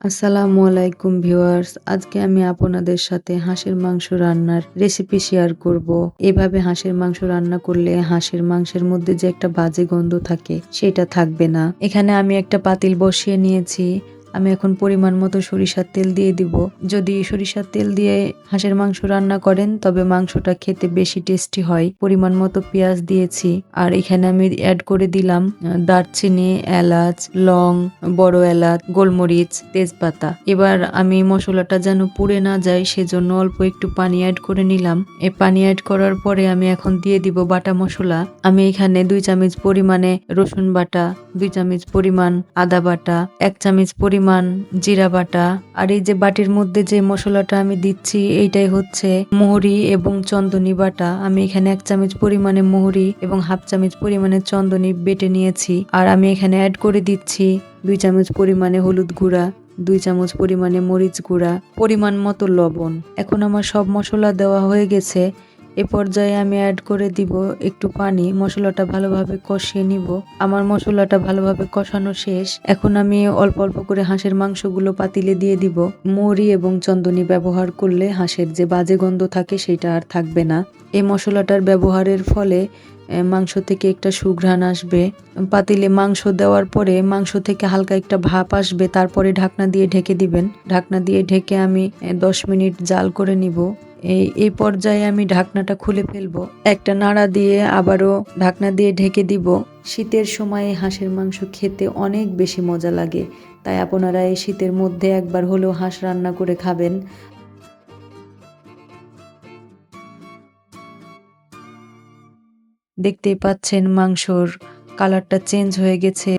আসসালামু আলাইকুম ভিউয়ার্স, আজকে আমি আপনাদের সাথে হাঁসের মাংস রান্নার রেসিপি শেয়ার করব। এভাবে হাঁসের মাংস রান্না করলে হাঁসের মাংসের মধ্যে যে একটা বাজে গন্ধ থাকে সেটা থাকবে না। এখানে আমি একটা পাতিল বসিয়ে নিয়েছি। আমি এখন পরিমাণ মতো সরিষার তেল দিয়ে দিব। যদি সরিষার তেল দিয়ে হাঁসের মাংস রান্না করেন তবে মাংসটা খেতে বেশি টেস্টি হয়। পরিমাণ মতো পেঁয়াজ দিয়েছি আর এখানে আমি অ্যাড করে দিলাম দারচিনি, এলাচ, লং, বড় এলাচ, গোলমরিচ, তেজপাতা। এবার আমি মশলাটা যেন পুড়ে না যায় সেজন্য অল্প একটু পানি অ্যাড করে নিলাম। এই পানি অ্যাড করার পরে আমি এখন দিয়ে দিব বাটা মশলা। আমি এখানে 2 চামচ পরিমাণে রসুন বাটা, 2 চামচ পরিমাণ আদা বাটা, 1 চামচ পরিমাণ জিরা বাটা, আর এই যে বাটির মধ্যে যে মশলাটা আমি দিচ্ছি এইটাই হচ্ছে মোহরি এবং চন্দনী বাটা। আমি এখানে 1 চামচ পরিমাণে মোহরি এবং হাফ চামচ পরিমাণে চন্দনী বেটে নিয়েছি। আর আমি এখানে অ্যাড করে দিচ্ছি 2 চামচ পরিমাণে হলুদ গুঁড়া, 2 চামচ পরিমাণে মরিচ গুঁড়া, পরিমাণ মতো লবণ। এখন আমার সব মশলা দেওয়া হয়ে গেছে। এ পর্যায়ে আমি অ্যাড করে দিব একটু পানি। মশলাটা ভালোভাবে কষিয়ে নিব। আমার মশলাটা ভালোভাবে কষানো শেষ। এখন আমি অল্প অল্প করে হাঁসের মাংসগুলো পাতিলে দিয়ে দিব। মৌরি এবং চন্দনী ব্যবহার করলে হাঁসের যে বাজে গন্ধ থাকে সেটা আর থাকবে না। এই মশলাটার ব্যবহারের ফলে মাংস থেকে একটা সুঘ্রাণ আসবে। পাতিলে মাংস দেওয়ার পরে মাংস থেকে হালকা একটা ভাপ আসবে, তারপরে ঢাকনা দিয়ে ঢেকে দিবেন। ঢাকনা দিয়ে ঢেকে আমি 10 মিনিট জাল করে নিব। এই পর্যায়ে আমি ঢাকনাটা খুলে ফেলবো। একটা নাড়া দিয়ে আবারও ঢাকনা দিয়ে ঢেকে দিব। শীতের সময়ে হাঁসের মাংস খেতে অনেক বেশি মজা লাগে, তাই আপনারা এই শীতের মধ্যে একবার হলেও হাঁস রান্না করে খাবেন। দেখতেই পাচ্ছেন মাংসর কালারটা চেঞ্জ হয়ে গেছে।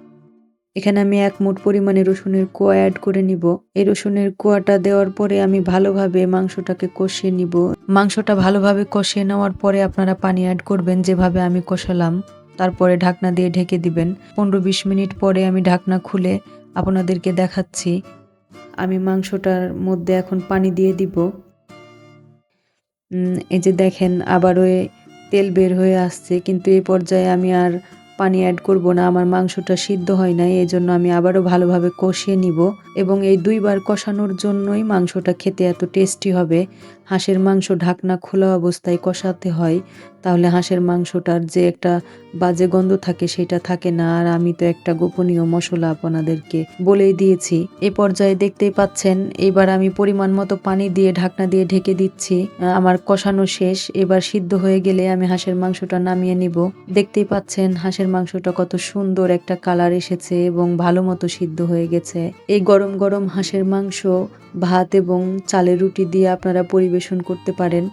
এখানে আমি 1 মুঠ পরিমাণে রসুনের কোয়া অ্যাড করে নিব। এই রসুনের কোয়াটা দেওয়ার পরে আমি ভালোভাবে মাংসটাকে কষিয়ে নিব। মাংসটা ভালোভাবে কষিয়ে নেওয়ার পরে আপনারা পানি অ্যাড করবেন যেভাবে আমি কষালাম। তারপরে ঢাকনা দিয়ে ঢেকে দিবেন। 15-20 মিনিট পরে আমি ঢাকনা খুলে আপনাদেরকে দেখাচ্ছি। আমি মাংসটার মধ্যে এখন পানি দিয়ে দিব। এই যে দেখেন আবারও তেল বের হয়ে আসছে, কিন্তু এই পর্যায়ে আমি আর পানি অ্যাড করব না। আমার মাংসটা সিদ্ধ হয় নাই, এজন্য আমি আবারও ভালোভাবে কষিয়ে নিব এবং এই 2 বার কষানোর জন্যই মাংসটা খেতে এত টেস্টি হবে। হাঁসের মাংস ঢাকনা খোলা অবস্থায় কষাতে হয়, তাহলে হাঁসের মাংসটার যে একটা বাজে গন্ধ থাকে সেটা থাকে না। আর আমি তো একটা গোপনীয় মশলা আপনাদেরকে বলেই দিয়েছি। এ পর্যায়ে দেখতেই পাচ্ছেন এবার আমি পরিমাণ মতো পানি দিয়ে ঢাকনা দিয়ে ঢেকে দিচ্ছি। আমার কষানো শেষ। এবার সিদ্ধ হয়ে গেলে আমি হাঁসের মাংসটা নামিয়ে নিব। দেখতেই পাচ্ছেন হাঁসের মাংসটা কত সুন্দর একটা কালার এসেছে এবং ভালো মতো সিদ্ধ হয়ে গেছে। এই গরম গরম হাঁসের মাংস ভাত এবং চালের রুটি দিয়ে আপনারা পরিবেশন করতে পারেন।